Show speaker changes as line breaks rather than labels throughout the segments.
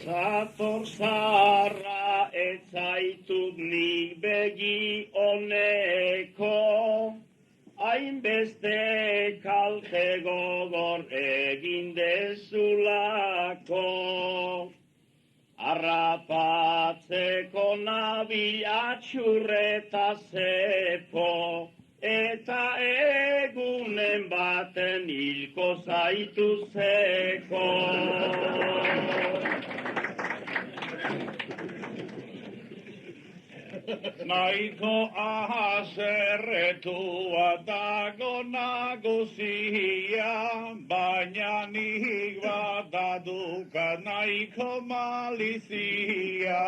Zator zarra ez zaitut nik begi honeko, hainbeste kalte gogor egin dezulako. Arrapatzeko nabil atxurreta zepo, eta egunen baten hilko zaituzeko. Nahiko aserretua dago nagozia, baina nik badaduka nahiko malizia.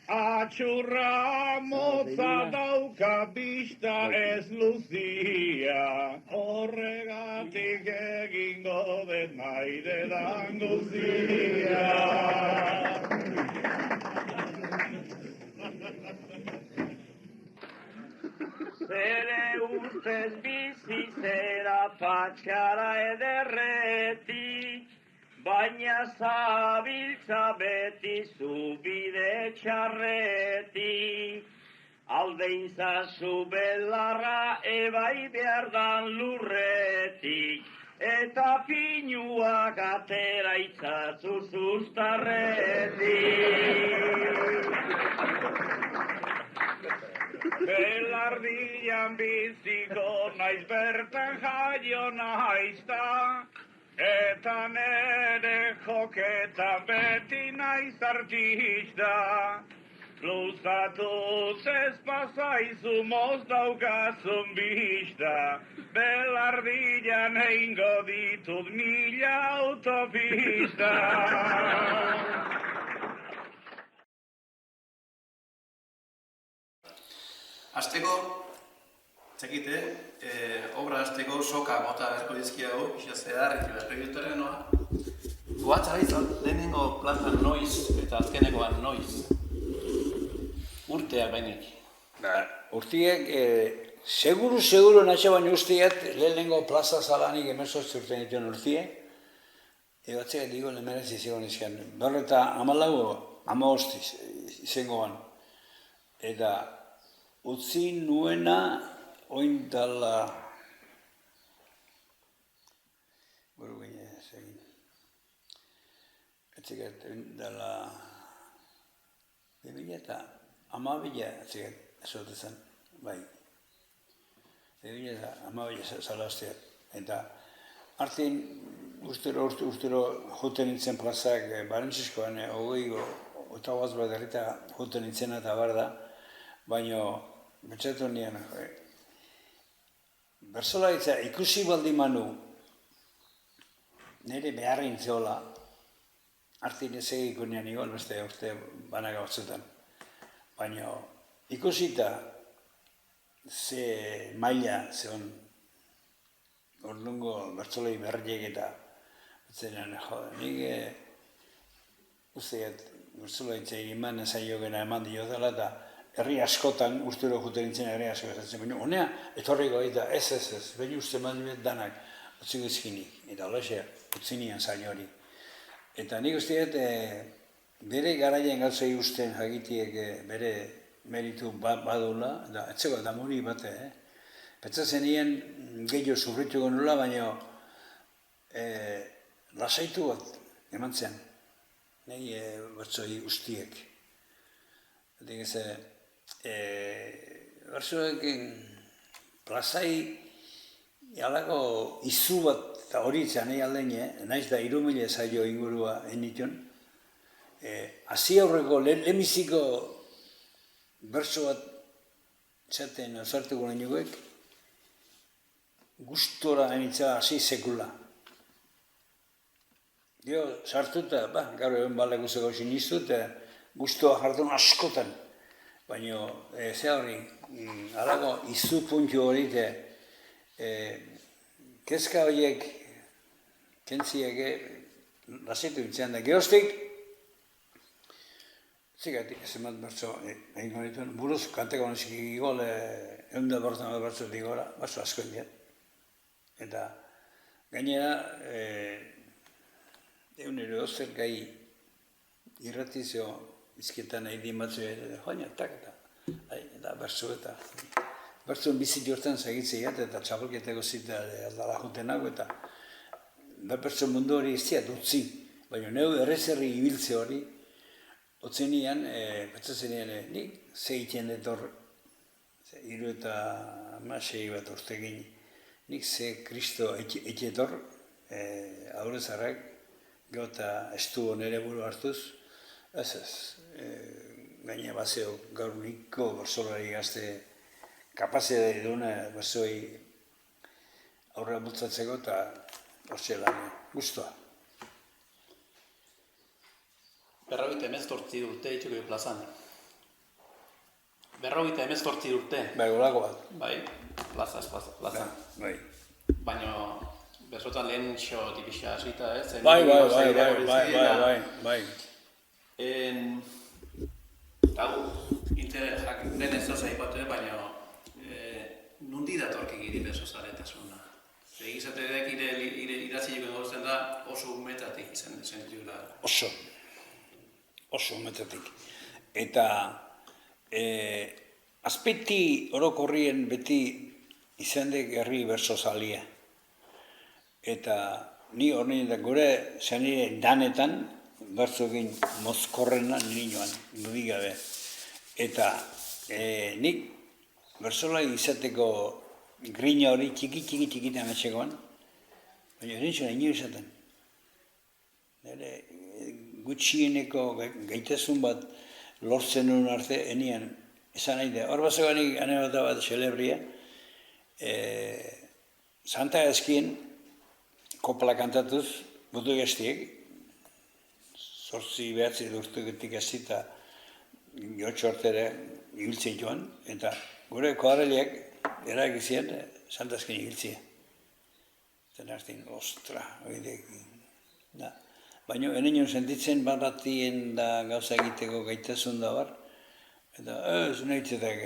Atxurra motza dauka bista ez luzia, horregatik egingo den nahi dedan guzia. Zere ustez bizi zera patxara ederretik, baina zabiltza beti zubide txarretik. Aldein zazu belarra ebai behar dan lurretik, eta pinuak atera itzazu zuztarretik. Belardian biziko naiz bertan jaio naizta, eta nere joketan beti naiz artista. Luzatuz ez pasaizu moz daukazun bista, belardian eingo ditut 1000 autopista.
Azteko, txekite, obra azteko soka mota berko dizkiago, isazedar, eta egitaren noa. Guatzara izan, lehenengo plazan noiz eta azkenekoan noiz. Urteak bainik.
Urtiek, seguru natxe baina ustiet, lehenengo plaza zalanik emezortzi urtean dituen urtiek, ebatzea digo lemenez izan izan. Berreta 14 izangoan. Eta utzi nuena oindala... Buru gine, zegin. Etziket, oindala... 2000 eta 12 etziket, esote zen, bai. 2000 eta 12 salazteat. Eta hartin ustero joten nintzen plazak Barentziskoan, eta guaz bat errita joten nintzena eta bar da, baina betxatu nian, berzolaritza ikusi baldi manu nire beharrin zeola, hartin ez egiko nian igual beste urte banaga batzutan. Baina ikusita ze maila zeon orduango bertzolei berriek eta zenean, nik usteat bertzolaritza eman ezaiogena eman diotela eta herri askotan, ustero juten nintzen herri asko ezatzen, baina honea, etorriko eta ez, baina uste mandibet danak utziko izkinik, eta olaxea, utzinian zain hori. Eta nik usteat, bere garaien gauzei usten jakitiek bere meritu badula, eta etzeko eta muri bate, Pentsatzen nien gehiago sufrituko nula, baina lasaitu bat eman zen, nahi bertzoi ustiek. Eta bertzoek plazai halako izu bat hori izan nahi aldein, naiz da 3000 zailo ingurua enitun. Hasi aurreko lehenbiziko bertso bat txaten osartuko nahi nuguek, gustora enitzea hasi sekula. Gero sartuta, gaur egon balekuzeko sinistu, eta gustoa jardun askotan. Baina, ze hori, halako izu puntu hori, kezka horiek, kentziek, lasetu bintzen da. Geroztik, zigatik, ezemat bertso egin dituen, buruz kanteko nesik igol, eunda bortan bertso digora, bertso asko egin. Eta gainera, egunero zer gai irratizio izketan nahi dimatzu joan, eta bertzu eta bertzuen bizi jortan segitzea eta txapelketako zita aldala jutenago eta bertzu mundu hori iztia dutzi, baina neu errezerri ibiltze hori otzenian, petzazenean nik zeiten detor, 36 bat urtegin, nik ze Kristo etxetor, aurrezarrak, gauta estu nere buru hartuz, gaina bazeo gaur niko bersolari gazte kapazitatea duna berzoi aurrera bultzatzeko eta hortxe lan guztua.
58 urte itxuko plazan. 58 urte.
Bai, golako bat.
Bai, plaza.
Bai.
Baina, berzotan lehen xo tipixa hasita, ez?
Bai.
Hau, lehen ez doza ipatu, baina nundi datorki giri bezozaletasuna. Egizateak idatziliko gauzen da oso umetatik izan zentriura.
Oso umetatik. Eta azpeti orokorrien beti izan dek herri bersozalia. Eta ni horrein da gure zenire danetan bertzogin mozkorrena ninoan, nudigabe. Eta nik bersolai izateko grina hori txiki ametxekoan, baina erintzuna ino izaten. Nere gutxieneko gaitasun bat lortzen nuen arte, enian, esan nahi da. Hor bazegoanik anekdota bat celebria, Santa Ezkien kopla kantatuz, butu gaztiek, 8-9 urtetik azita, 8 urtere ibiltzen joan, eta gure koareliak eragizien Santa Ezkien ibiltzia. Eta nartin, ostra, oidek. Baina enion sentitzen batien da gauza egiteko gaitasun da bar, eta ez nahitzetak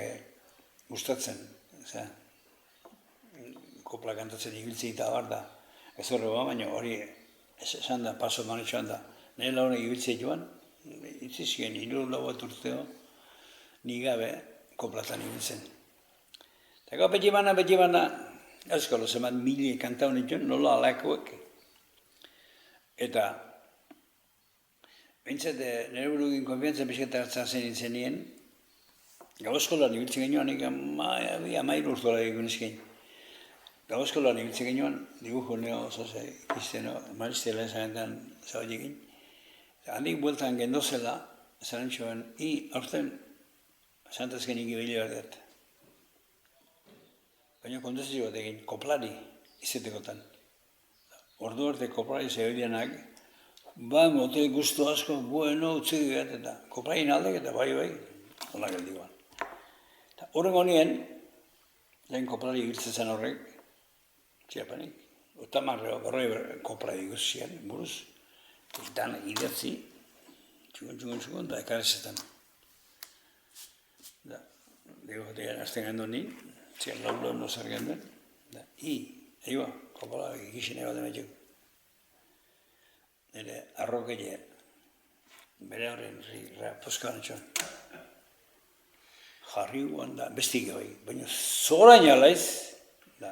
gustatzen. Kopla kantatzen ibiltzea eta bar da. Ez horreba, baina hori esan da, paso manetxoan da. Nire launak ibiltzea joan, itzizien, 3 urteo, ni gabe koplatan ibiltzen. Eta gau beti bana, euskalo zeman mili kanta honetan, nola alakoek. Eta, bintzat, nire burukin konfiantzan pixketa hartzen zenien, gau eskolan ibiltzen genioan, nik 13 urtola egun eskein. Gau eskolan ibiltzen genioan, dibujo neo, ikizteno, maristela esanetan zaudekin. Handik bueltan gendozela, zarantxoan, aurten Santa Ezkenik ibili behar dut. Baina konduzio bat egin, koplari izatekotan. Ordu arte koplari zebilenak, mote guztu asko, bueno, utzik behar eta koplarin aldek eta bai, hola geldikoan. Horren honien, lehen koplari ibiltzen horrek, txiapanik, otamarreo, berroi koplari guztien, buruz, dan idatzi, txukun, da ekarrezetan. Digo, azten gandun ni, zian laulo no zer gandun, eiba, kopola egizien eba demetxuk. Nire arrokeile, bere horren poskoan etxoan. Jarri guan da, bestik bai, baina zorain alaiz, da.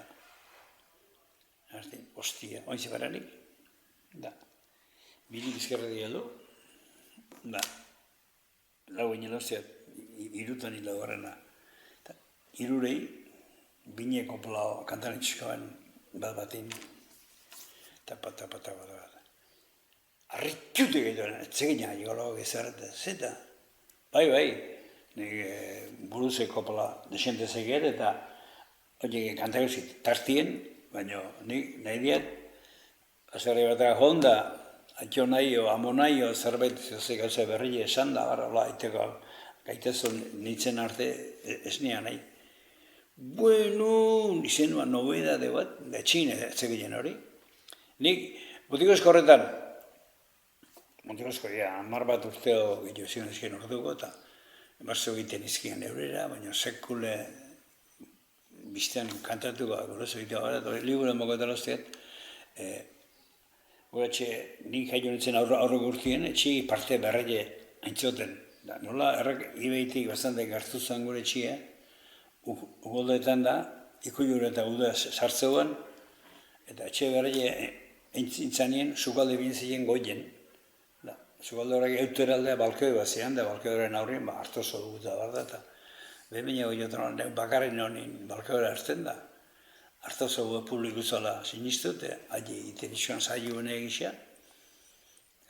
Artin, ostia, oin zebaranik, da. Bili bizkarra dialdu, da. Lau egin elostia, irutan hila horrena. Irurei, bine kopla kantan etxikoan bat-batin, tapa. Arritxute gehituan, etzegina jogalago gezarreta, zeta. Bai, buruze kopla desente zeger eta horiek kantakuzit tartien, baina nahi diat, azerri bat honda, atxo nahi o, amo nahi o, zerbait gauza berri esan da, hola, iteko gaitazun nintzen arte esnea nahi. Bueno, izenua nobedade bat, da txine zeginen hori. Nik, Botikozko horretan, Botikozko, 10 bat urteo gehiago zion ezken orduko, eta marzo egiten izkian eurera, baina sekule biztean kantatuko, guraso egitea gara, eta liburan mokotan osteat, guratxe nik jaio nintzen aurreko urtien, etxi parte berreie haintzoten. Da, nola errak ibeitik bastante gartu zen gure txia, ugoldetan da, ikujure eta uda sartzeuan, eta etxe garaile entzintzanien sukalde bintzien goien. Sukalde horrek euteraldea balkoi bat zian, da balkoi horren aurrien, hartozo duguta bar da, eta behin goiotan bakarren honin balkoi horre hartzen da. Hartozo gu publikuzola sinistu, eta haie iten izan zailuen egisa,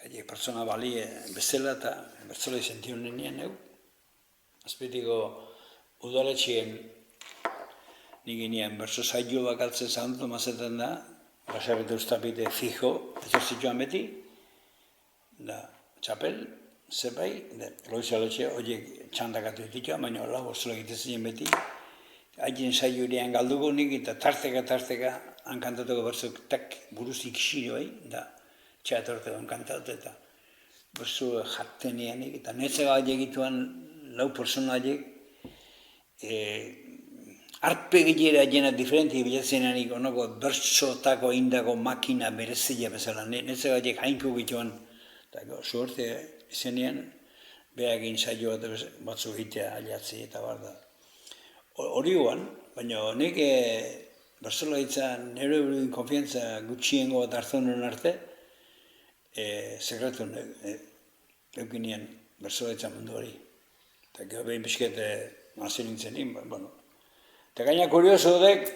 haie pertsona balie bezala eta bertzola izention nien egu. Azpitiko udaletxien nik inean berzo zailu bakaltzen zauntu mazetan da, basarrete ustapite fijo, ezorzitxoan beti, da, txapel, zepai, loizaletxe horiek txandakatu ditua, baina hola bostola egiten ziren beti. Haien saiorean galduko nik eta tarteka hankantatuko batzuk tak buruz ikisiroei, da txatorteko hankantatu eta berzu jatteneanik, eta netzega horiek egituan lau persona horiek arpegilera jena diferenti bilatzenanik onako bertzotako indako makina berezila bezala, netzega horiek hainko gituan. Eta suerte izenean, behar egin saio batzu egitea aliatzi eta bar da. Hori guan, baina nik berzola hitzan nire burudin konfiantza gutxiengo bat hartu nuen arte, sekretu eukinean berzola hitzan mundu hori. Eta gero behin pixket mazien nintzen nien, bueno. Eta gaina kurioso dek,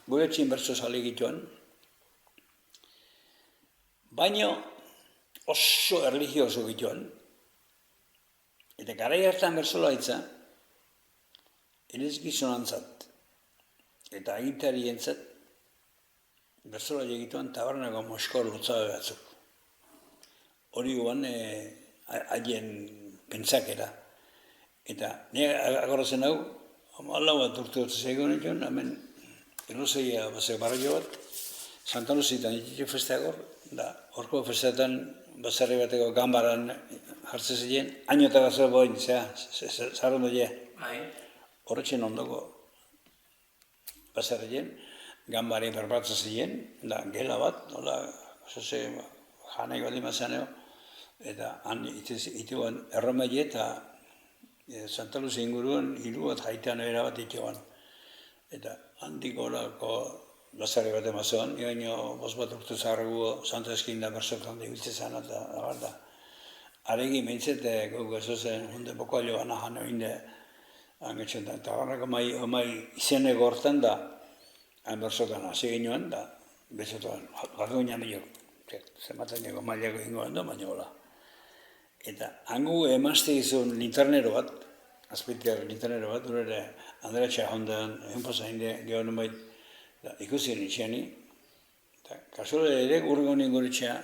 gure txin berzo zale egituan, baina oso erligioso gituan, eta garai hartan berzola hitza, iniz gizonantzat, eta agintari entzat, berzola egituan tabernako moskor lotzabe batzuk. Hori guan, haien pentsakera. Eta nire agorrazen hau, alau bat urte zegoen etxon, hemen eroseia bazek barrio bat, Santa Luzitan ditu festeagor, da horko festetan basarri bateko gambaran jartzen ziren, haino eta gazera boin, zarrondo je. Horretxen ondoko basarrien, gambari berbatzen ziren, da gela bat, nola, janai bali mazaneo, eta han ituan erromeie eta Santa Luzi inguruan hiru bat jaitean erabat ituan. Eta handik horako basarri bat emazoan, ioaino bost bat urte zaharrago Santa Eskinda berzokan dibiltze zan eta da. Aregi meintzete guk ezozen hunde bokoalio gana jano inde angetxen da. Eta horreko omai izeneko hortan da, hain berzokan hasi ginoen da, bezotan, garduina milio, zematen ego mailako ingoen da, baina hola. Eta hangu emazte izun linternero bat, azpitiar linternero bat, urere Andrea hondan, enpoza inde, gehonen bait, ikusi nintxeani, eta kasuale ere urgonin guritxea,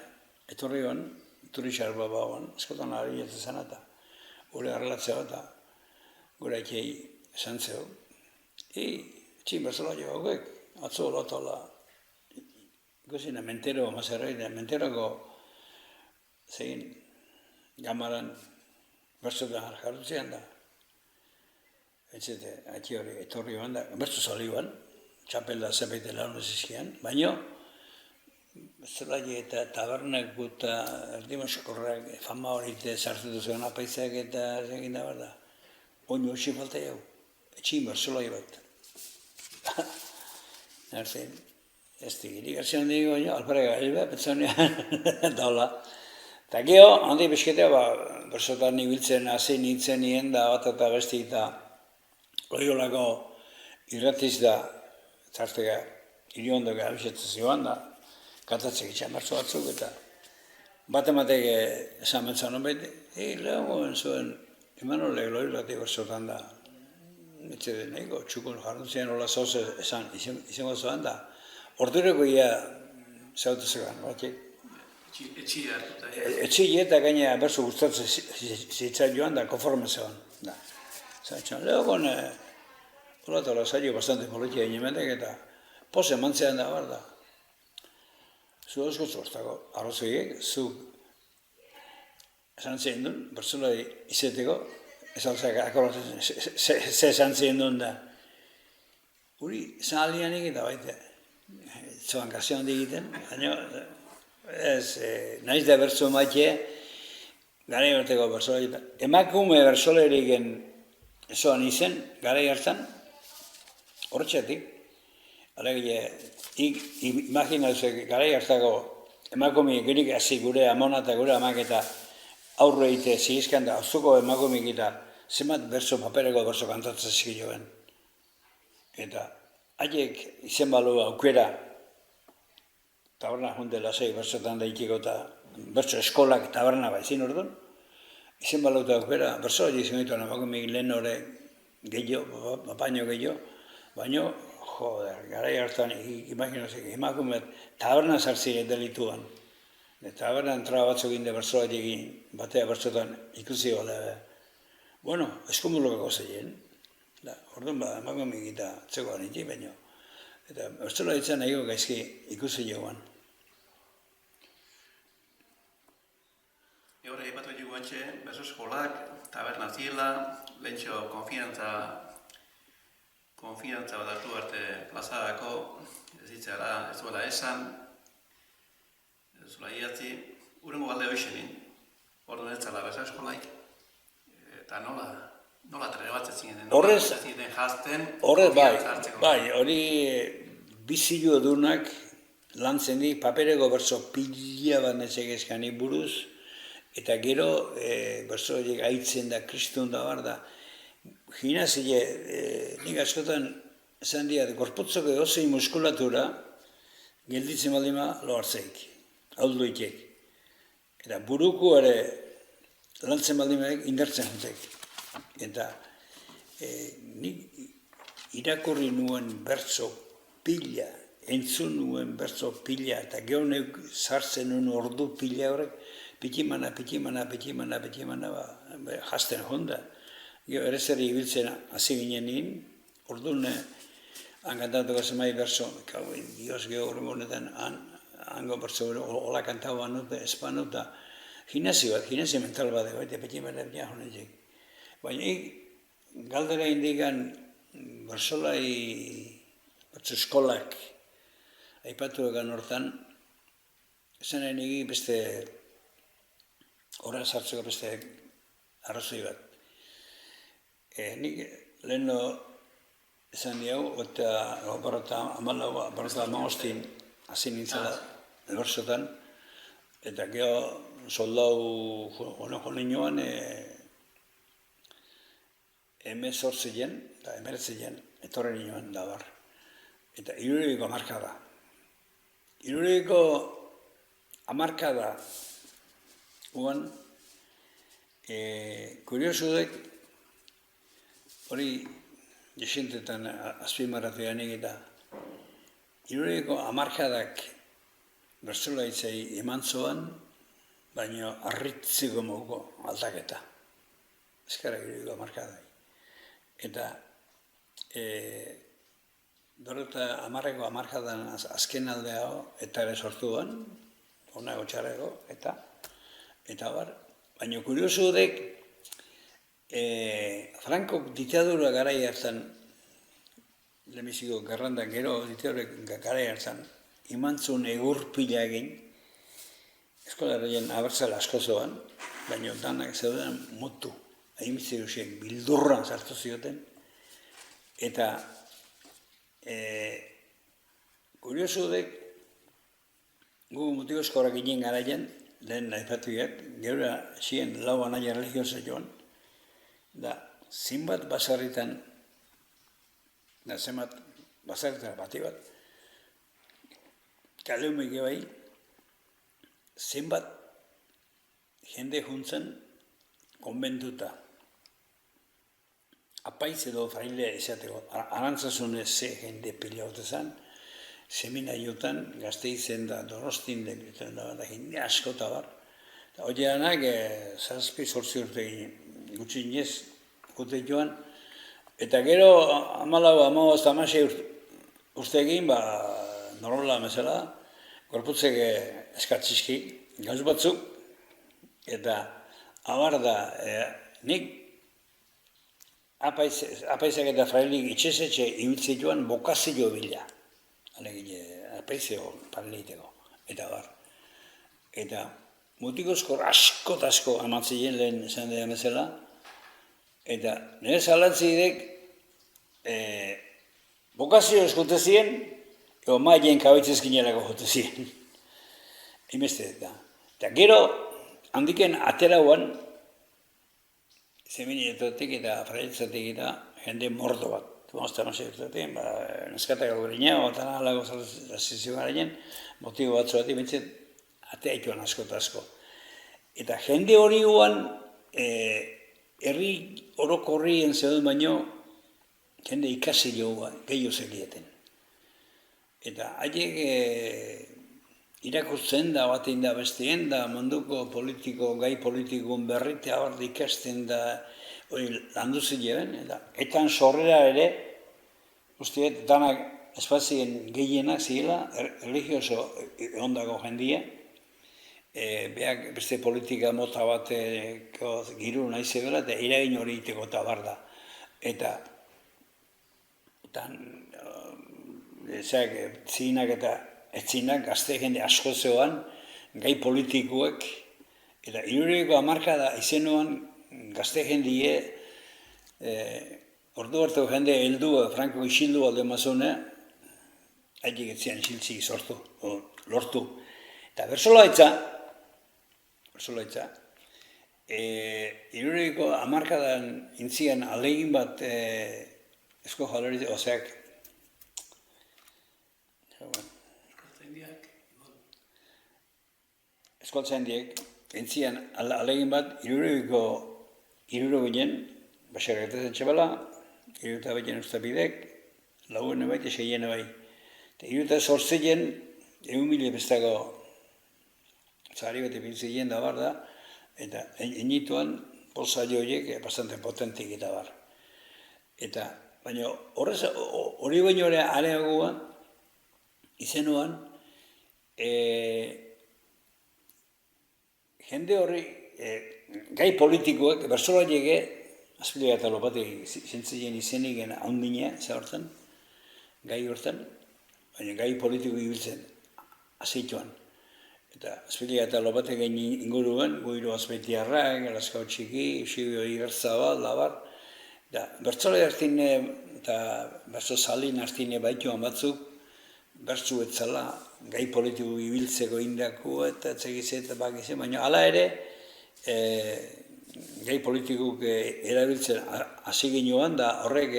etorri hon, turixar baba hon, eskotan ari jatzen zen eta gure arrelatzea eta gure aikei esan zeu. Txin berzola jo hauek, atzo lotola, ikusi mentero mazerrei, menteroko zegin gamaran berzotan jarrutzean da. Etxete, aiki hori etorri hon da, berzo zoli hon, txapelda zerbait lagun ezizkian, baina zelai eta tabernak guta erdimasokorrak fama hori sartu duzuen apaizak eta zegin da behar da. Oino hoxi falta jau, etxin berzelai bat. Nerzen, ez digiri garzian digo, alparega helbe, petzonean, daula. Eta geho, handi besketea, berzotan ibiltzen, hasi nintzen nien da, bat eta besti eta loiolako irratiz da, zartega, iriondoke abisetzen zioan da, katatzek itxan bertso batzuk eta bat ematek esan bentzan honbait, lehengoen zuen, Imanolek loiolatik berzotan da, etxe deneko, txukun jarruntzien hola zoze esan, izango zoan da, ordureko ia zautu zegoen, batek.
Etxi hartuta.
Etxi eta gaina berzo gustatzen zitzai joan da, konforme zegoen. Zaitxan, lehengoen, hola eta hola zailo bastante politia inemetek eta pose mantzean da, bar da. Zu osko zortako, arrozoiek, zu esan zein duen, berzola izeteko, esan akolatzen, ze esan zein duen da. Uri, zan aldianik eta baita, zoan kasio handi egiten, baina ez, naiz da berzo maite, garai harteko bersolari, emakume bersolariken ezoan izen, garai hartan, horretxetik, alegia, imaginauzek garai hartako emakume gerik hasi gure amona eta gure amak eta aurre egite zigizkan da, auzuko emakumik eta zenbat papereko berso kantatzen zigioen. Eta haiek izen balu aukera, taberna junte lasei bersotan daitiko eta berso eskolak taberna baizin orduan, izen balu eta aukera, berso hori izan dituen emakumik lehen hori gehiago, bapaino gehiago, baina, joder, garai hartan, imaginazik, emakumeet taberna sartzire delituan. Taberna entraba batzuk inde bersoa egin, batea bersotan ikusi gola. Bueno, eskumulokako zeien. Orduan ba, emakumik eta txekoan iti, baina. Eta bersola ditzen nahiko gaizki ikusi joan.
Eure, ipatu dugu antxe, berso eskolak, taberna ziela, lehentxo konfiantza bat hartu arte plazarako, ez ditzara, ez duela esan, ez duela iatzi, urrengo galde hoxenin, orduan ez zala berso eskolaik, eta nola trebatzen ziren jazten,
horrez, bai, hori bizilu edunak lantzen di, papereko berso pila bat netzegezkani buruz, eta gero berso horiek aitzen da, kristun da bar da, ginazile, nik askotan esan diat, gorputzoko egozei muskulatura gelditzen baldima lo hartzeik, haudloitek. Eta buruko ere lantzen baldimaek indartzen jutek. Eta nik irakurri nuen bertso pila, entzun nuen bertso pila, eta gehonek sartzen nuen ordu pila horrek, pitimana, jazten honda. Ere zer ibiltzen hasi ginen nien, orduan hankantatuko zemai berso, Dios geho honetan, hango berso hola kantau anut, espanut, eta ginazio mental bat, eta pitimana honetik. Baina galdera indikan bersolai bertso eskolak aipatu egan hortan, esan egi beste horra sartzeko beste arrazoi bat. Nik leheno esan diau, eta aparata amagostin hasi nintzela bersotan, eta geho soldau joan nioan 18 eta 19 etorren nioan da bar. Eta 60ko hamarkada. 60ko hamarkada uan, kuriosudek, hori jesentetan azpimarratu janik eta 60ko hamarkadak bersolaitzei eman zoan, baina arritziko moguko aldaketa. Ezkara 60ko hamarkadak. Eta dorota hamarreko hamarkadan azken aldea eta ere sortuan, onago txarrego, eta bar. Baina kuriosudek, Frankok ditadura garai hartan, lehenbiziko gerrandan gero ditadurek garai hartan, imantzun egur pila egin, eskolarien abertzala asko zoan, baina danak zeuden mutu, hainbitze duziek bildurran sartu zioten, eta kuriosudek, gu mutiko eskorak ginen garaian, lehen aipatuak, gero zien lau anaia religiosa joan, da, zinbat basarritan, da, zenbat basarritan bati bat, kaleumek bai, zenbat jende juntzen konbentuta. Apaiz edo frailea izateko, arantzasunez ze jende pila hotezan, seminaiotan, Gasteizen da, Donostin da, jende asko eta bar. Oianak, 7-8 urte gutxi inez, gute joan, eta gero 14-15 urte egin, normala mesela, gorputzek eskatzizki, gauz batzuk, eta abar da, nik apaizak eta frailik itxesetxe ibiltze joan bokazio bila. Alegin, apaizeo paraleiteko, eta bar. Eta mutikozkor asko eta asko amatzien lehen esan dira bezala, eta nire zalantzidek bokazio eskute ziren, ego maien kabitzezkinerako jote ziren. Hainbeste da. Eta gero, handiken aterauan, zeminetotik eta frailtzatik eta jende mordo bat. Mazta urtetik, neskatak aurreina, eta nahalago zazizio garaien, motibo batzu bat, bintzen, ateaituan asko eta asko. Eta jende hori guan, herri orokorrien zeuden baino, jende ikasi joan, gehiago zekieten. Eta haiek irakurtzen da, batein da besteen da, munduko politiko, gai politikon berritea bat ikasten da, hori landu zilean, eta sorrera ere, usteet, danak espazien gehienak zirela, religioso ondako jendia, beak beste politika mota bateko giru nahi zebela, eta iragin hori iteko eta bar da. Eta, zinak eta etzinak, gazte jende asko zeoan, gai politikoek, eta 70ko izenuan, gazte jendie, ordu hartu jende heldu, Franco isildu alde mazune, haiek etzian isiltzik sortu, lortu. Eta bersolaitza, 70ko intzian alegin bat esko jalori, oseak, eskoltzaindiek, entzian alegin bat, 70ko ginen, basarretetzen txabala, 70 ustabidek, lauen ebait, eseien ebait. Eta 78 1.000 bestako zari bat epintzien da bar da, eta enituan bolsa joiek bastante potentik eta bar. Eta, baina hori baino areagoan, izenuan, jende horri, gai politikoek, bersola lege, azpilega eta lopatik zentzien izenik handine, hortan, gai hortan, baina gai politiko ibiltzen, azeituan. Eta azpilega eta lopatik inguruan, Goiro Azbeitiarrak, Alaskau Txiki, Sibio Igerzabal, labar, eta bertsola hartine, eta bertso salin hartine baituan batzuk, bertsu etzala, gai politiko ibiltzeko indako eta etzegize eta bakize, baina hala ere, gai politikuk erabiltzen hasi ginoan, da horrek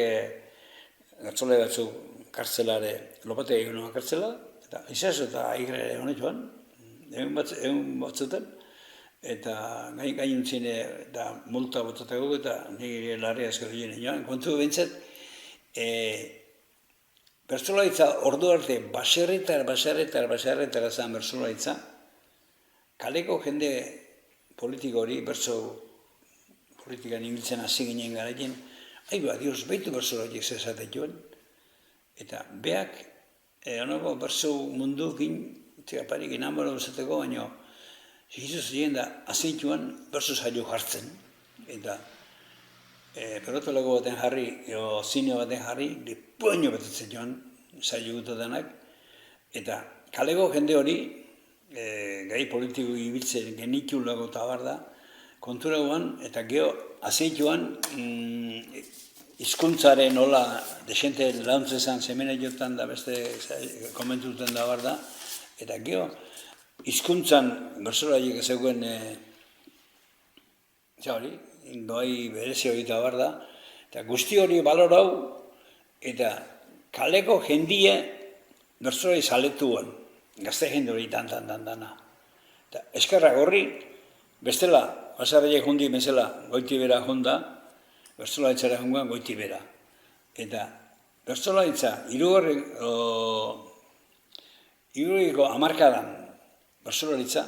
bertsole batzuk kartzelare, lopatea egunoan kartzela, eta izazo eta igre honetxoan, egun batzutan, eta gainuntzien eta multa botatako eta nire larri asko dien joan. Kontu bintzat, bertsolaitza ordu arte baserritar zan bertsolaitza, kaleko jende politiko hori, bertso politikan ibiltzen hasi ginen garaien, aiba, Dios, behitu bertsolaitzik zezatek joan, eta beak, honako bertso mundukin, parik enamoro bezateko, baina zigizu ziren da azeituan bertso zailo jartzen, eta pelotolego baten jarri, zine baten jarri, lipuaino betetzen joan, zailo gutu denak, eta kaleko jende hori, gai politiko ibiltzen genitu lago eta bar da, konturagoan, eta geho azeituan, hizkuntzaren nola desente launtzezan zemene jotan da beste komentuten da bar da, eta geho hizkuntzan bersolaiek zegoen doai berezi hori eta bar da, eta guzti hori balorau, eta kaleko jendie bersolai zaletuan, gazte jende hori dana. Eta eskerrak horri, bestela, basarriek jundi bezala goiti bera junda, bersolaitzara junguan goiti bera. Eta bertsolaitza, iruriko hamarkadan bertsolaitza,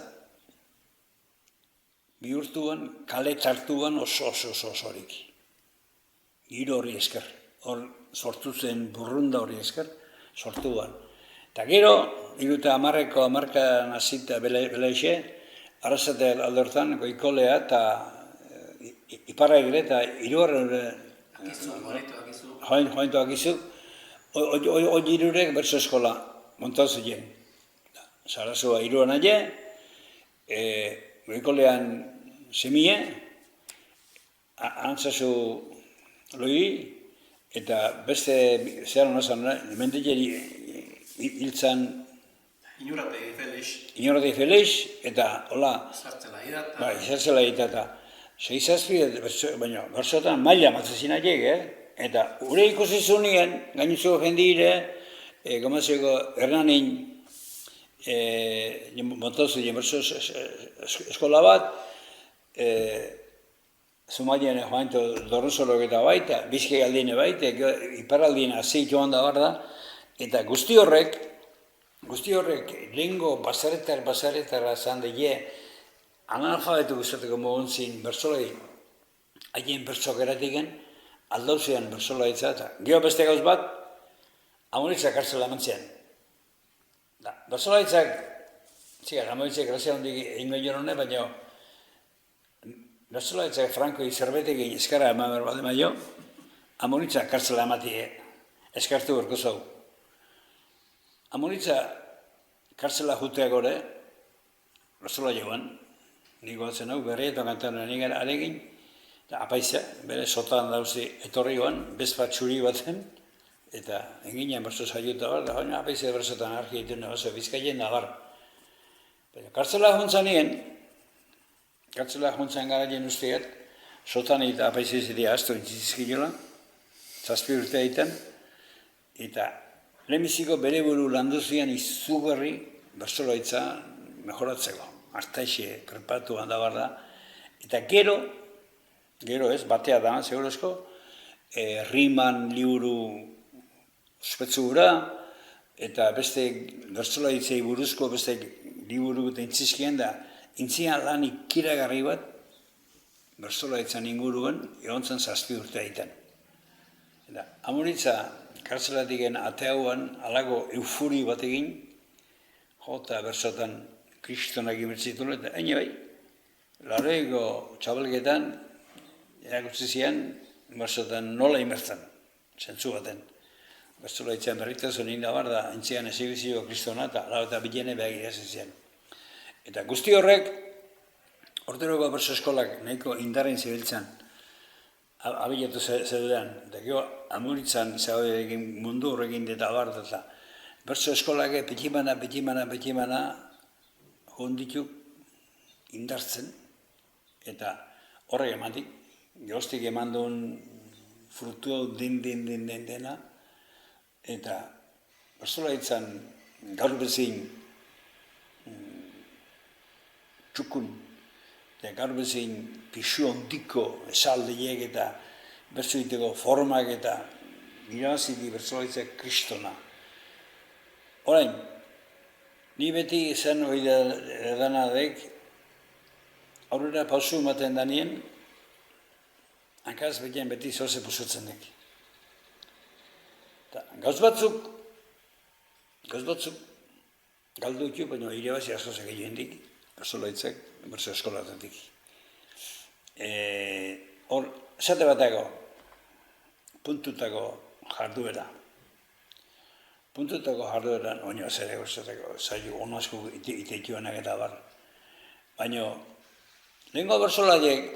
bihurtuan, kale txartuan oso horik. Giro hori esker, hor sortu zen burrunda hori esker, sortuan. Eta gero, iruta hamarkadan azita belaixe, arrazate alde hortan, goikolea eta iparra egre eta irugarren joaintu akizu, hori irurek bertso eskola montatu jen. Sarazua iruan aile, goikolean semie, antzazu loi, eta beste zer honazan, mendileri hiltzan Inorrate Felix, eta hola, izartzela eta seizazpi, baina berzotan maila matzazinak eta ure ikusi zunien, gainitzuko jendire, gomazeko Hernanin montozu jenberzo eskola bat, Zumaien joanto dorruzorok eta baita, bizkai aldine baita, iparaldien azeit joan da barda, eta guzti horrek, lehengo basaretara zandile, analfabetu guztateko moguntzin bersolai, haien bersok eratiken, aldauzean bersolaitza eta geho beste gauz bat, Amonitzak kartzela mantzean. Bersolaitzak, Amonitzak grazia hondik egin behar hone, baina bersolaitzak Franko izerbetek egin eskara eman behar bade maio, Amonitzak kartzela ematie, eskartu berko zau. Amonitza kartzela juteak gore, bersola joan, niko batzen hau, berrietan kantanen nigar aregin, eta apaiza, bere sotan dauzi etorri joan, bezpat txuri baten, eta enginean berso saioeta bar, da baina apaiza bersotan argi egiten oso bizkaien nabar. Kartzela juntzan garaien usteat, sotan eta apaiza izatea asto intzizkiola, 7 urte egiten, eta lehenbiziko bere buru landuzian izugarri bersolaitza mejoratzeko. Artaixe prepatu handa bar da. Eta gero ez, batea da, segurezko, riman liburu ospetsu gura, eta beste bersolaitzei buruzko beste liburu eta intzizkien da, intzian lan ikiragarri bat bersolaitzan inguruen egontzen 7 urte egiten. Amonitza kartzelatik ateauan alago eufuri bat egin, jota bersotan kristonak imertzitule, eta haine bai, larreiko txabalgetan erakutsi zian bersotan nola imertzen, zentzu baten. Bersola itzean berritasun egin da bar da, entzian ezibizio kristona eta bilene behagira zian. Eta guzti horrek, orteroko berso eskolak nahiko indarren zibiltzan, abilatu zeudean, eta gero Amonitzan zauderekin mundu horrekin eta bar da. Berso eskolak petimana hondituk indartzen, eta horrek ematik, geroztik eman duen frutu hau dena, eta bersola itzan gaur bezin txukun, eta gaur bezin pixu hondiko esaldiek eta berso iteko formak eta irabazitik bersola itzak kristona. Orain, ni beti izan hori dana dek, aurrera pausu ematen danien, hankaz beti zoze pusutzen dek. Gauz batzuk galdu ditu, baina irabazi askosak egin dik, bersolaitzak, berso eskolatatik. Hor, esate batako, puntutako jarduera. Puntutako jardueran, oino zereko, zailo onazko iteituenak eta bar. Baina, lehenko bersolaiek,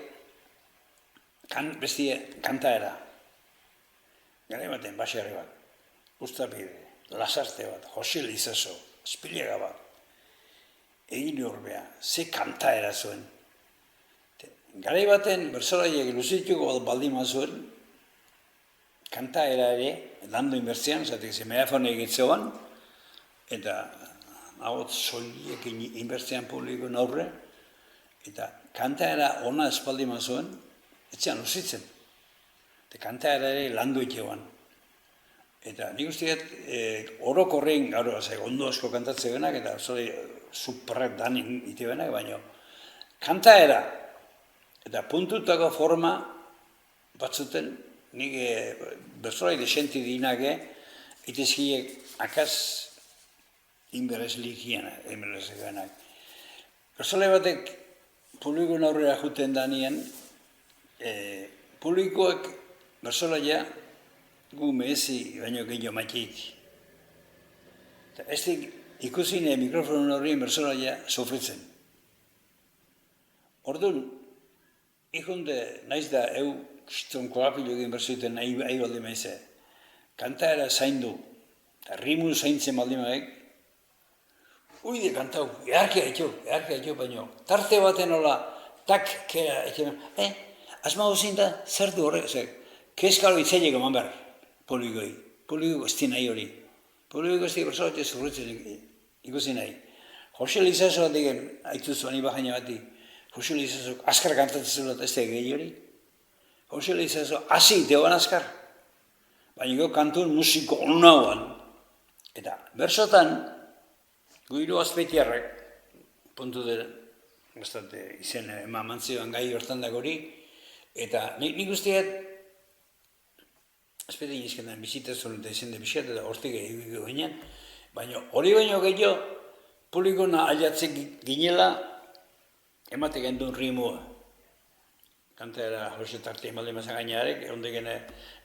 bestie kantaera. Gara ematen, baserri bat. Uztapide, lasarte bat, Josel Izaso, Espiliaga bat, egin horbea, ze kantaera zuen. Garai baten, bersolaiek luzituko baldima zuen, kantaera ere, landu inbertzean, zatek ze megafone egitzeoan, eta ahotz soiliek inbertzean publikoen aurre, eta kantaera ona espaldima zuen, etxean luzitzen. Eta kantaera ere landu iteoan. Eta nik usteet, orokorrein, gaur, ondo asko kantatzeenak, eta superrek dan itebenak, baina kantaera eta puntutako forma batzuten, nik bersolai desenti dinake, itezkiek akaz inberez likiena, bersolai batek publikoen aurrera juten danien, publikoek bersolaia gu mehezi baino gehiago maitxik. Ez dik ikusine mikrofonon horrien bersolaia sofritzen. Orduan, ikunde, naiz da, kiston korapilu egin berzuiten nahi baldi maize. Kantaera zaindu, eta rimu zaintzen baldi maik, uide kantau, eharkia etxo baino. Tarte baten hola, tak, kera, etxo, asma gozin da, zer du horrek, keskalo itzaileko man behar, polikoiko ez di nahi hori. Polikoiko ez di berzo bat ez urretzen ikusi nahi. Jose Lizazo bat egen, haituzu ani bajaina bati, Jose Lizazo askar kantatzen zuen ez da gehi hori. Jose Lizazo hasi deoan askar, baina gero kantun musiko onauan. Eta bersotan, Guiru Azpeitiarrak, puntu dira, izen emantzioan gai hortan dagori, eta nik usteat, Azpeitin izkendan bizitazun eta izen de bizat, eta hortik egiko ginen, baina hori baino gehiago, publikona aliatzek ginela, emate gendun rimua. Kantaera Jose Tarte emalde mazan gainarek, ondegen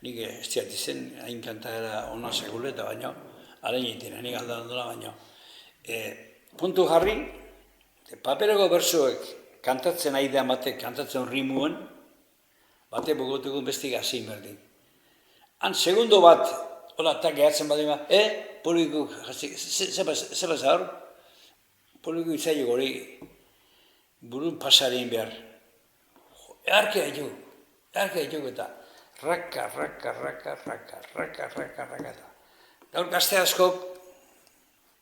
nik ez diat izen, hain kantaera ona seguleta baino, haren egiten, nik aldan dola baino. Puntu jarri, paperako bersoek kantatzen aidea batek, kantatzen rimuen, bate bogotuko bestik hasi berdin. Han segundo bat, hola, eta gehatzen badima, politiko, zeba zahar, politiko itzaio gori, burun pasarien behar. Earkia ditu eta raka, eta. Gaur gazte askok,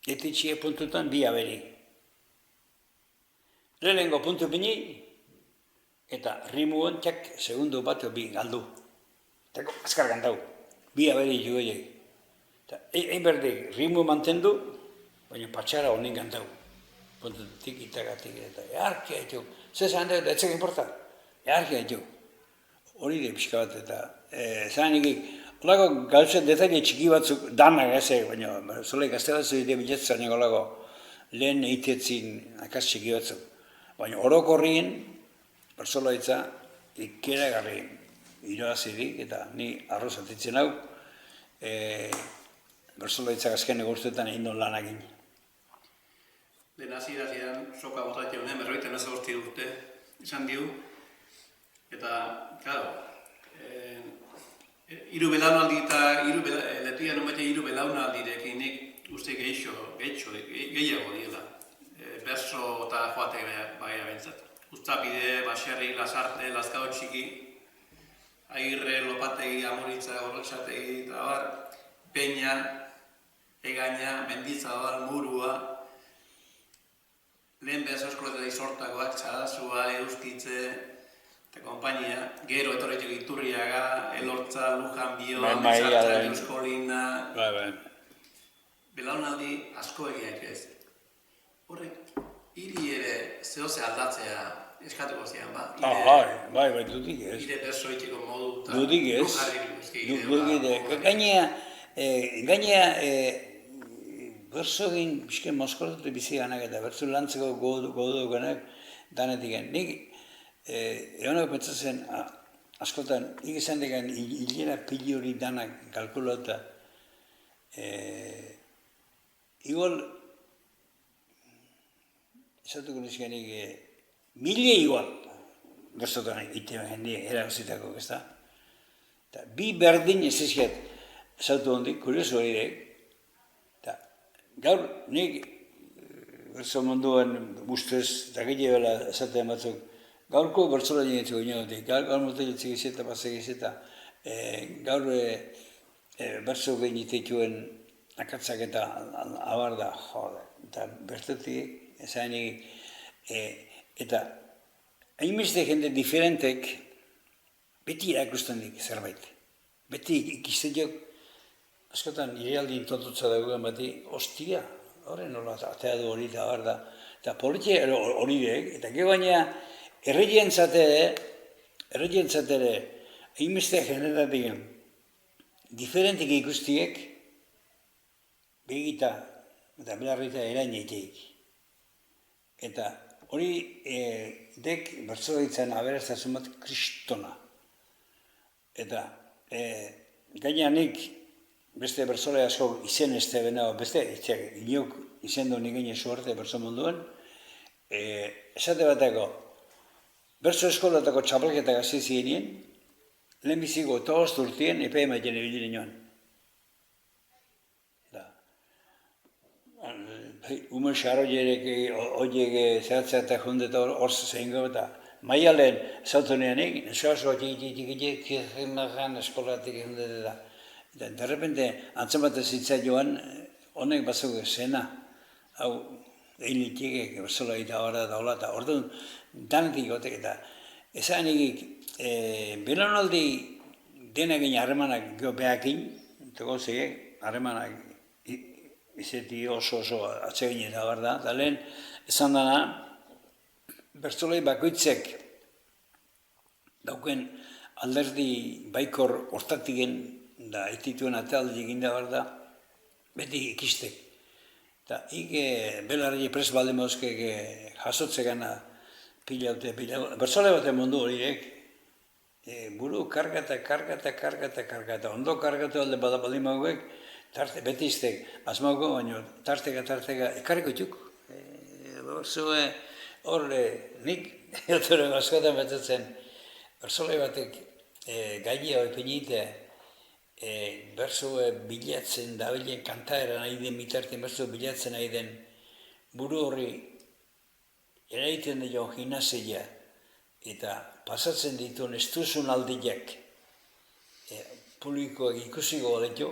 etitxie puntutan bi aberi. Lehenengo puntu bini, eta rimuen txak segundo bat bi galdu. Eta azkar gantau, bi aberi jugoiek. Eta egin berdik, rimu mantendu, baina patxara honin gantau. Puntutik itagatik eta earkia ditu. Zezan da, etzak importa. Earkia ditu. Hori de pixka bat eta zan ikik, holako gauza detaile txiki batzuk danak ezek, baina zole gazte batzu dide biletzen holako lehen eitetzin akaz txiki batzuk. Baina orokorrien, bersolaitza, ikeragarri irabazirik eta ni arroz atitzen hau, bersolaitzak azken egurtetan egin duen lanakin.
Lehen hasiera soka botatzen honen, 58 urte izan diu, eta, claro, hiru belaunaldi eta letuia nomete hiru belaunaldirekin nik uste gehiago diela. Berso eta joate baia bentzat. Uztapide, Baserri, Lasarte, Lazkao txiki, Agirre, Lopategi, Amoritza, Gorrotxategi, eta bar, Peña, Egaña, Mendizabal, Murua, lehen behaz eskoleta izortakoak, Txarazua, Euskitze, eta kompainia, gero etorretik Iturriaga, Elortza, Lujan Bio, Bizartza, Euskolina, belaunaldi asko egiak ez. Horrek, hiri ere zehose aldatzea eskatuko zian, ba?
Bai, dudik ez.
Hire bersoiteko modu eta
dudik ez. Gainea, berso egin bizken moskortatu bizi ganak eta berso lantzeko godu ganak danetik gen. Nik, egonako pentsatzen, askotan, nik izan degan hilera pili hori danak kalkulauta, igual, esatuko nizkenik, mila igual, berzotan egiten jendea eragozitako, ez da? Eta bi berdin ez ezkiat, esatu hondik, kurioso hori dek, eta gaur nik, berzo munduan ustez, eta gehiago esaten batzuk, gaurko bertzola dinetzeko inotik, gaur moteletzik izeta, pasek izeta, gaur berzo gehiagoen akatzak eta abar da, jode, eta bertetik, ezanik, eta hainbeste jende diferentek beti erakusten dik zerbait. Beti ikiztetok, askotan irealdin totutza dagoen bati, ostia, horren nola, atea du hori eta abar da, eta politia hori dek, eta gero baina erregientzatere, hainbeste jeneratik diferentek ikustiek, begita eta belarrita eraineteik. Eta hori dek bertzolaitzan aberaztasun bat kristona. Eta gaina nik beste bertzolai asko izen ez da benago, beste inok izen du nik egin suerte bertzo munduan, esate bateko berso eskolatako txapelketak hasi zirenien, lehenbiziko eta 5 urtien epe emaiten ebilen joan. Ume xarroierek, horiek zehatzeatak jonde eta hor zein gau eta maialen zautuneanik, nesoazo tiki eskolatik jonde eta. Eta derrepente antzematen zitzai joan, honek batzuk zena, hau eilitik, berzola eta horra da hola eta orduan danetik gotek eta ezan egik, belanaldi denakin harremanak gero behakin, eta gozek harremanak izeti oso atsegin eta bar da, eta lehen esan dana, bertzolei bakoitzek dauken alderdi baikor hortatiken da etituen ataldi eginda bar da, beti ikistek. Eta belarri pres balde mozkek jasotzekana pilaute, bertzole baten mundu horiek, buru kargata, ondo kargatu alde badabaldin mauek, beti iztek, asmauko baino, tarteka, ekarriko txuk. Zue, horre, nik, eotoren askotan betatzen, berzole batek gaia epinite, berzue bilatzen dabilen kantaera nahi den mitarten, berzue bilatzen nahi den buru horri eraiten dio gimnasia eta pasatzen dituen estuzun aldiak publikoak ikusiko baletu,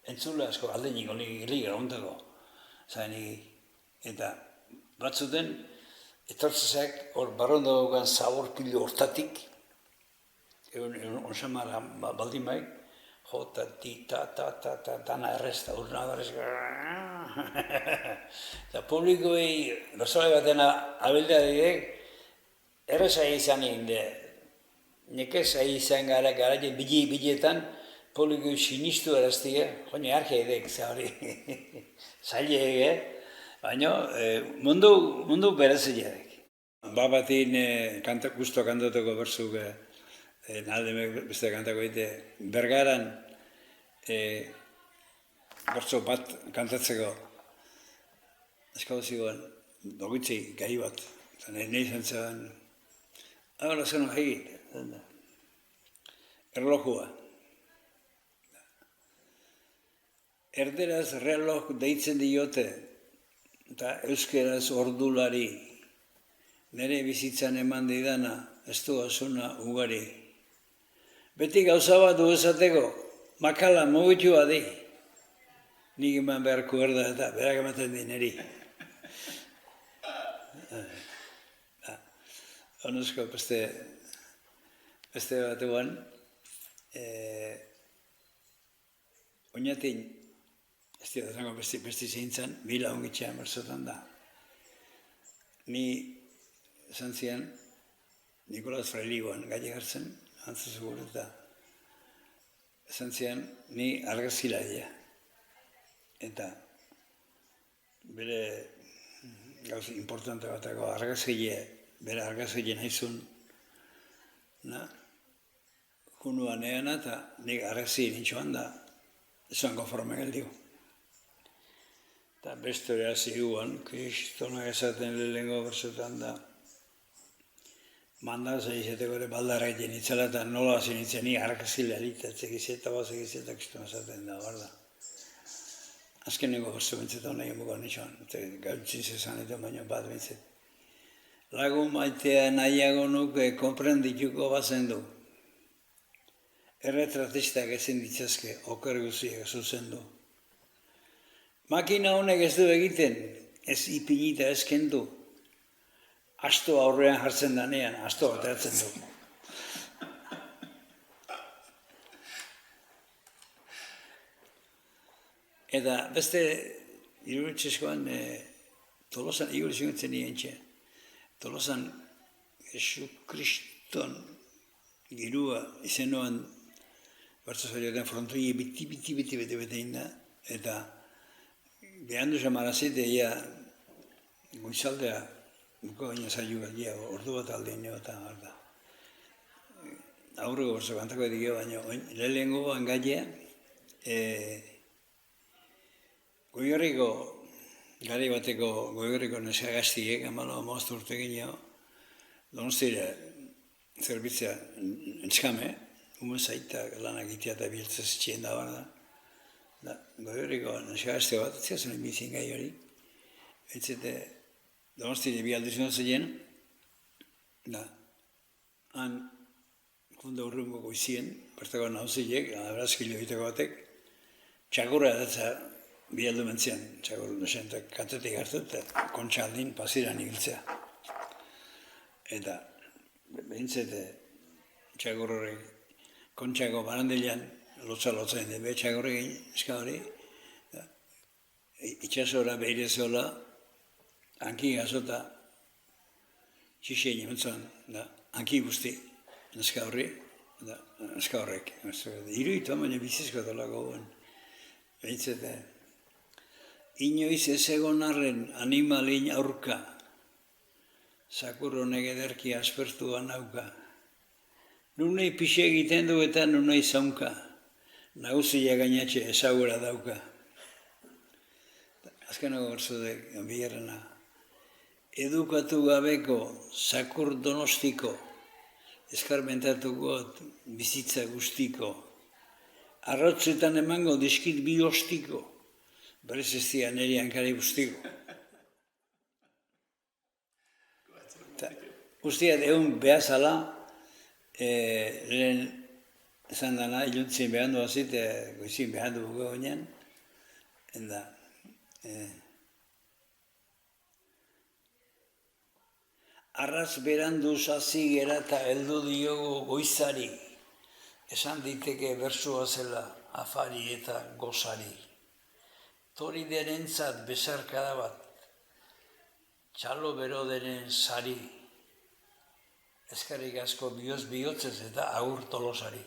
entzule asko aldenik honi giliga ondako. Eta batzuten, etortzezak hor barrondo dugan zabor pilu hortatik, onsamara baldin baik, jota, dana errezta, urna berrez, eta publikoei, berzole batena abildea direk, erreza izan egin, nekez izan gara biletan, publikoi sinistu eraztia, jone arge edek, hori zaila ege, baina mundu berezileak. Babatin gusto kantatuko berzuk, naldemek beste kantako egite, Bergaran bertso bat kantatzeko, eskau zigoen, dogitzi gai bat, nahi izan zen, hau zen egin, erlojua. Erderaz reloj deitzen diote, eta euskeraz ordulari, nire bizitzan eman didana, ez du osuna ugari. Beti gauza bat du esateko, makala mugitu badi, nik eman beharko erda eta berak ematen di niri. Honezko beste batean, oinatin, ez dira zango besti zeintzan, bila ongitxean berzotan da. Ni esan zian, Nikolas Freiligoan gai egartzen, antzazugur eta esan zian, ni argazkilaria. Eta bere gauza importante batako argazkile, bere argazkile nahizun, junuan eana eta nik argazki nintxoan da, esan konforme geldigu. Eta beste hori ziguan, kristonak esaten lehenko berzotan da, mandaz egizateko ere baldara egiten itzela eta nola hasi nintzen ni argazkile alitatzek izeta, bazek izeta, kristona esaten da, barda. Azkenengo berzo bentzeta hona egin bukoan nixoan, gautzin zezan eta baino bat bentzet. Lagun maitea nahiago nuke konprendituko bazen du. Erretratistak ezin ditzazke, oker guziak zuzen du. Makina honek ez du egiten, ez ipinita ez kendu. Asto aurrean jartzen danean, asto ateratzen du. Eta beste, iruditzeskoan, Tolosan, igor zingutzen nien txe. Tolosan, Jesu Kriston girua izenoan, bertzazorioetan frontoi beti inda, eta behan duzen marazite, goizaldea, buko baina zailuga, ordu bat aldein eta da. Aurreko berzo kantako edik baina, lehenengo goan gaia, Goigarriko, gari bateko Goigarriko neska gaztiek, amalo amaztu urte gino, Donostira zerbitzea entskame, zaita lanak itea eta biltzez txien da bar da. Goioriko naskazte bat, ez zen bizin gai hori. Etzete, Donostira bi aldiz zeien, da, han kunda urrungo goizien, bertako nauzilek, abrazkilo egiteko batek, txakurra datza bi aldu mentzian, txakur desentak katetik hartu eta kontxaldin pasiran ibiltzea. Eta, behintzete, txakur horrek, kontxako barandilean, lotza ende, be txakurrekin, eska hori, itxasora, behireziola, hanki gazota, txixein emutzen, hanki guzti, neska horrek. Iruitu baina bizizko dolako guen. Behintzete, inoiz ez egon arren animalin aurka, zakur honek ederki aspertua nauka. Nunei pixe egiten du eta nunei zaunka, naguzia gainatxe ezagura dauka. Azkenago gortzudek, bigarrena, edukatu gabeko zakur donostiko, eskarmentatuko bizitza guztiko, arrotzetan emango dizkit bi ostiko, berez ez dira niri hankari guztiko. Guztiat egun behazala, lehen esan dana, iluntzien behandu hazit, goizien behandu buko ginen, eta arraz beranduz hasi gera eta heldu diogu goizari, esan diteke bersua zela afari eta gozari. Tori derentzat bezarkada bat, txalo bero denen sari, eskarrik asko bihotzez eta agur tolosari.